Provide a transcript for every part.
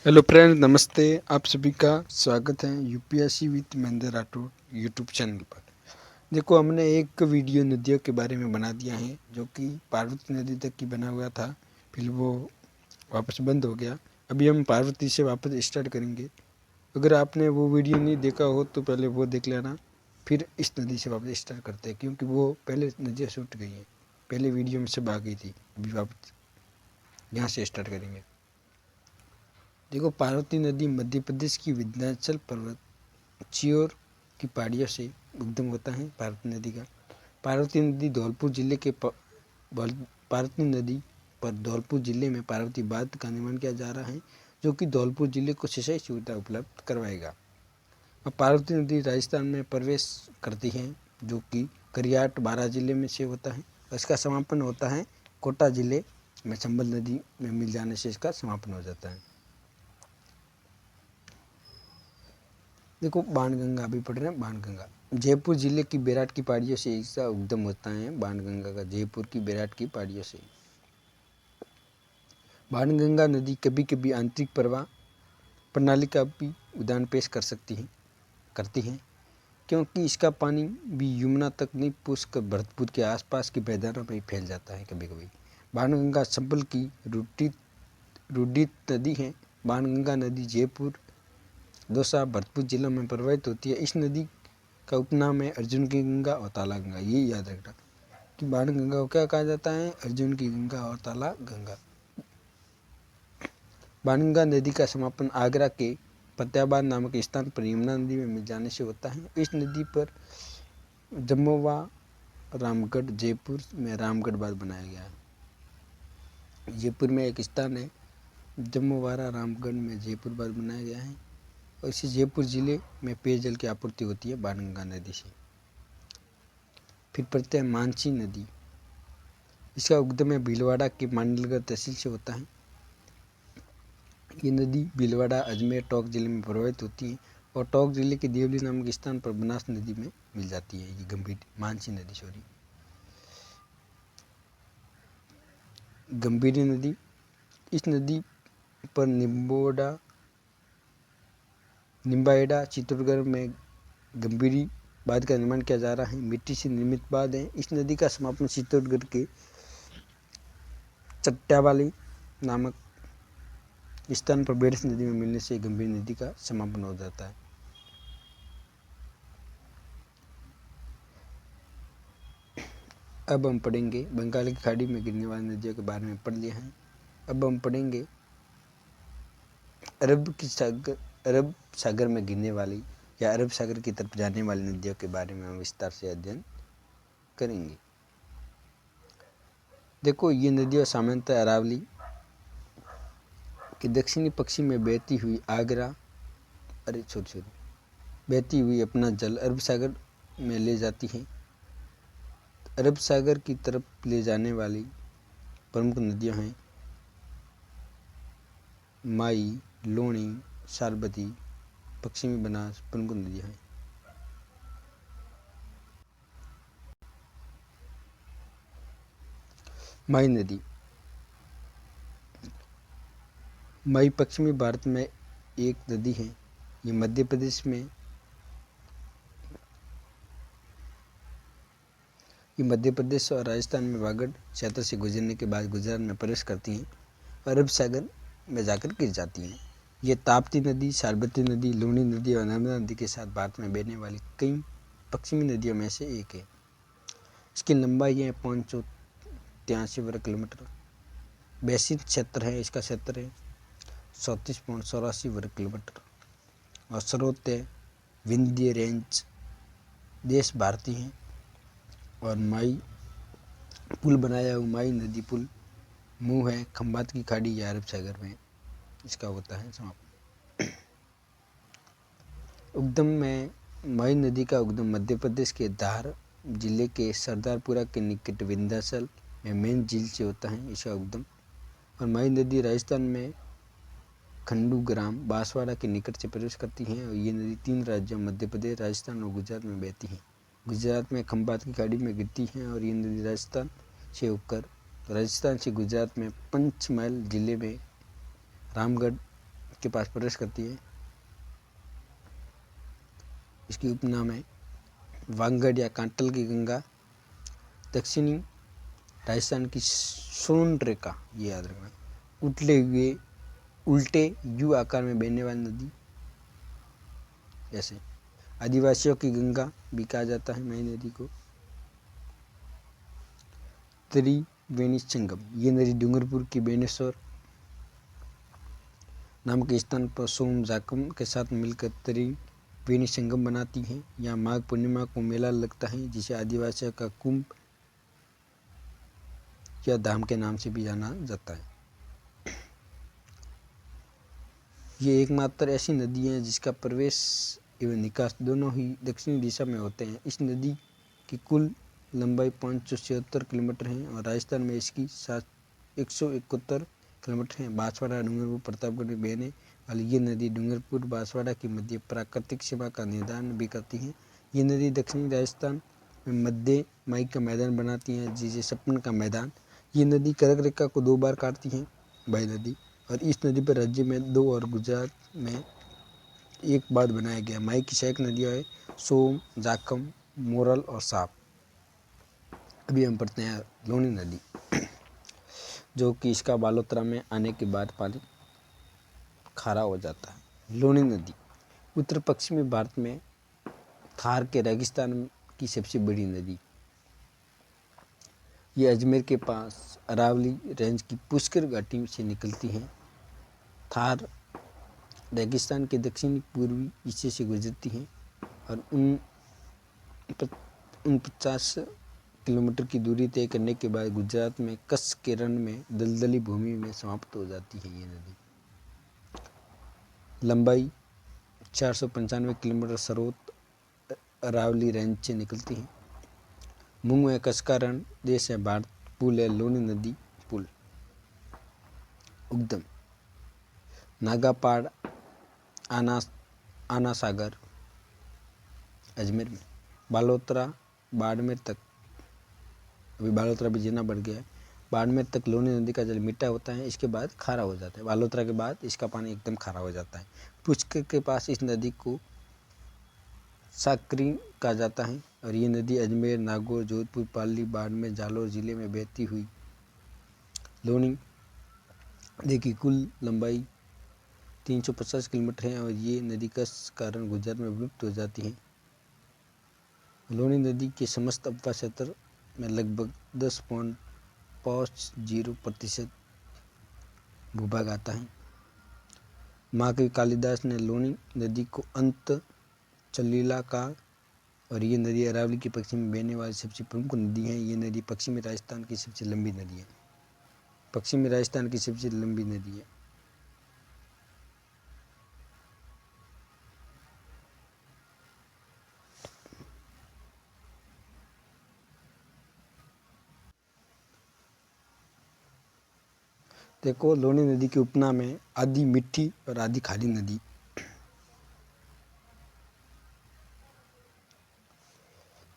Hello friends, नमस्ते। आप सभी का स्वागत है UPSC with Mahendra Rathore YouTube channel पर। देखो, हमने एक वीडियो नदियों के बारे में बना दिया है जो कि पार्वती नदी तक की बना हुआ था, फिर वो वापस बंद हो गया। अभी हम पार्वती से वापस स्टार्ट करेंगे। अगर आपने वो वीडियो नहीं देखा हो तो पहले वो देख लेना, फिर इस नदी से वापस स्टार्ट करते हैं, क्योंकि वो पहले नदियाँ छूट गई हैं। पहले वीडियो में सब आ गई थी, अभी वापस यहाँ से स्टार्ट करेंगे। देखो, पार्वती नदी मध्य प्रदेश की विंध्याचल पर्वत चियोर की पहाड़ियों से उद्गम होता है। पार्वती नदी का पार्वती नदी धौलपुर जिले के पार्वती नदी पर धौलपुर जिले में पार्वती बांध का निर्माण किया जा रहा है, जो कि धौलपुर जिले को सिंचाई सुविधा उपलब्ध करवाएगा। अब पार्वती नदी राजस्थान में प्रवेश करती है, जो कि करियाट बारां जिले में से होता है। इसका समापन होता है कोटा जिले में चंबल नदी में मिल जाने से इसका समापन हो जाता है। देखो, बाणगंगा अभी पढ़ रहे हैं। बाणगंगा जयपुर जिले की बैराट की पहाड़ियों से इसका उद्गम होता है। बाणगंगा का जयपुर की बैराट की पहाड़ियों से। बाणगंगा नदी कभी कभी आंतरिक प्रवाह प्रणाली का भी उदाहरण पेश करती है, क्योंकि इसका पानी भी यमुना तक नहीं पहुंचकर भरतपुर के आसपास के मैदानों में फैल जाता है कभी कभी। बाणगंगा संबल की रूढ़ित नदी है। बाणगंगा नदी जयपुर, दौसा, भरतपुर जिलों में प्रवाहित होती है। इस नदी का उपनाम है अर्जुन की गंगा और ताला गंगा। ये याद रखना कि बाणगंगा को क्या कहा जाता है, अर्जुन की गंगा और ताला गंगा। बाणगंगा नदी का समापन आगरा के फतेहाबाद नामक स्थान पर यमुना नदी में मिल जाने से होता है। इस नदी पर जम्मूवा रामगढ़ जयपुर में रामगढ़ बांध बनाया गया है। जयपुर में एक स्थान है जम्मूवाड़ा रामगढ़ में जयपुर बांध बनाया गया है, और इसी जयपुर जिले में पेयजल की आपूर्ति होती है बाणगंगा नदी से। फिर पढ़ते हैं मानसी नदी। इसका उद्गम है भीलवाड़ा के मांडलगढ़ तहसील से होता है। ये नदी भीलवाड़ा, अजमेर, टोंक जिले में प्रवाहित होती है और टोंक जिले के देवली नामक स्थान पर बनास नदी में मिल जाती है। ये गंभीर मानसी नदी गंभीरी नदी। इस नदी पर निम्बाहेड़ा चित्तौड़गढ़ में गंभीरी बांध का निर्माण किया जा रहा है। मिट्टी से निर्मित बांध है। इस नदी का समापन चित्तौड़गढ़ के चट्टावाली नामक स्थान पर बेड़स नदी में मिलने से गंभीर नदी का समापन हो जाता है। अब हम पढ़ेंगे बंगाल की खाड़ी में गिरने वाली नदियों के बारे में पढ़ लिए हैं। अब हम पढ़ेंगे अरब सागर में गिरने वाली या अरब सागर की तरफ जाने वाली नदियों के बारे में हम विस्तार से अध्ययन करेंगे। देखो, ये नदियाँ सामान्यतः अरावली के दक्षिणी पश्चिम में बहती हुई अपना जल अरब सागर में ले जाती है। अरब सागर की तरफ ले जाने वाली प्रमुख नदियाँ हैं माई, लोणी, सारबती, पश्चिमी बनास प्रमुख नदियाँ हैं। माई नदी। माई पश्चिमी भारत में एक नदी है। ये मध्य प्रदेश और राजस्थान में वागड़ क्षेत्र से गुजरने के बाद गुजरात में प्रवेश करती हैं, अरब सागर में जाकर गिर जाती हैं। ये ताप्ती नदी, सारबती नदी, लूणी नदी और नर्मदा नदी के साथ भारत में बहने वाली कई पश्चिमी नदियों में से एक है। इसकी लंबाई है 583 वर्ग किलोमीटर। बेसिन क्षेत्र है, इसका क्षेत्र है 34.84 वर्ग किलोमीटर और स्रोत है विंध्य रेंज। देश भारतीय हैं और माई पुल बनाया हुआ माई नदी पुल मुंह है खंबात की खाड़ी या अरब सागर में इसका होता है समापन। उद्गम में माई नदी का उद्गम मध्य प्रदेश के धार जिले के सरदारपुरा के निकट विंध्याचल में मेन झील से होता है इसका उद्गम। और माई नदी राजस्थान में खंडू ग्राम बांसवाड़ा के निकट से प्रवेश करती है और ये नदी 3 राज्यों मध्य प्रदेश, राजस्थान और गुजरात में बहती है। गुजरात में खंबात की खाड़ी में गिरती है और ये नदी राजस्थान से होकर राजस्थान से गुजरात में पंचमहल जिले में रामगढ़ के पास प्रवेश करती है। इसकी उपनाम है वांगड़ या कांटल की गंगा। दक्षिणी राजस्थान की सोनरेखा, ये याद रखना, उल्टे यू आकार में बहने वाली नदी। ऐसे आदिवासियों की गंगा भी कहा जाता है मई नदी को। त्रिवेणी संगम, ये नदी डूंगरपुर की बेनेश्वर नाम के स्थान पर सोम जाकम के साथ मिलकर त्रिवेणी संगम बनाती है। यहाँ माघ पूर्णिमा को मेला लगता है, जिसे आदिवासियों का कुंभ या धाम के नाम से भी जाना जाता है। ये एकमात्र ऐसी नदी है जिसका प्रवेश एवं निकास दोनों ही दक्षिणी दिशा में होते हैं। इस नदी की कुल लंबाई 576 किलोमीटर है और राजस्थान में इसकी 171 किलोमीटर है। बांसवाड़ा डूंगरपुर प्रतापगढ़ में बहने वाली ये नदी डूंगरपुर बांसवाड़ा के मध्य प्राकृतिक सीमा का निर्धारण भी करती है। ये नदी दक्षिणी राजस्थान में मध्य मई का मैदान बनाती है, जिसे सपन का मैदान। ये नदी कर्क रेखा को 2 बार काटती है, भाई नदी, और इस नदी पर राज्य में 2 और गुजरात में 1 बांध बनाया गया। माई की सहायक नदियाँ है सोम, जाखम, मोरल और साप। अभी हम पढ़ते हैं लूनी नदी, जो कि इसका बालोतरा में आने के बाद पानी खारा हो जाता है। लूनी नदी उत्तर पश्चिमी भारत में थार के रेगिस्तान की सबसे बड़ी नदी। ये अजमेर के पास अरावली रेंज की पुष्कर घाटी से निकलती है। थार रेगिस्तान के दक्षिणी पूर्वी हिस्से से गुजरती है और 49 किलोमीटर की दूरी तय करने के बाद गुजरात में कच्छ के रण में दलदली भूमि में समाप्त हो जाती है। ये नदी लंबाई 495 किलोमीटर स्रोत अरावली रेंज से निकलती है। मूंग में कच्छ का रण देश है भारत। पुल है लूनी नदी पुल। उद्गम नागापाड़ आना सागर अजमेर में। बालोतरा बाड़मेर तक, अभी बालोतरा भी जीना बढ़ गया है। बाड़मेर तक लूनी नदी का जल मीठा होता है, इसके बाद खारा हो जाता है। बालोतरा के बाद इसका पानी एकदम खारा हो जाता है। पुष्कर के पास इस नदी को साकरी कहा जाता है और ये नदी अजमेर, नागौर, जोधपुर, पाली, बाड़मेर, जालौर जिले में बहती हुई लूनी नदी की कुल लंबाई 350 किलोमीटर है और ये नदी का कारण गुजरात में विलुप्त हो जाती है। लूनी नदी के समस्त अपवा क्षेत्र में लगभग 10.50% भूभाग आता है। महाकवि कालिदास ने लूनी नदी को अंत चलीला कहा और ये नदी अरावली के पश्चिम में बहने वाली सबसे प्रमुख नदी है। ये नदी पश्चिमी राजस्थान की सबसे लंबी नदी है। पश्चिमी राजस्थान की सबसे लंबी नदी है। देखो, लूनी नदी के उपनाम है आधी मीठी और आधी खारी नदी।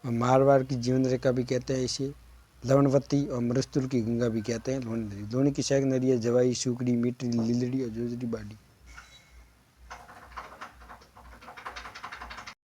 और मारवाड़ की जीवन रेखा भी कहते हैं इसे। लवणवती और मरुस्थल की गंगा भी कहते हैं लूनी नदी। लूनी की सहायक नदी है जवाई, सुकड़ी, मीठी, लीलड़ी और जोजड़ी बाड़ी।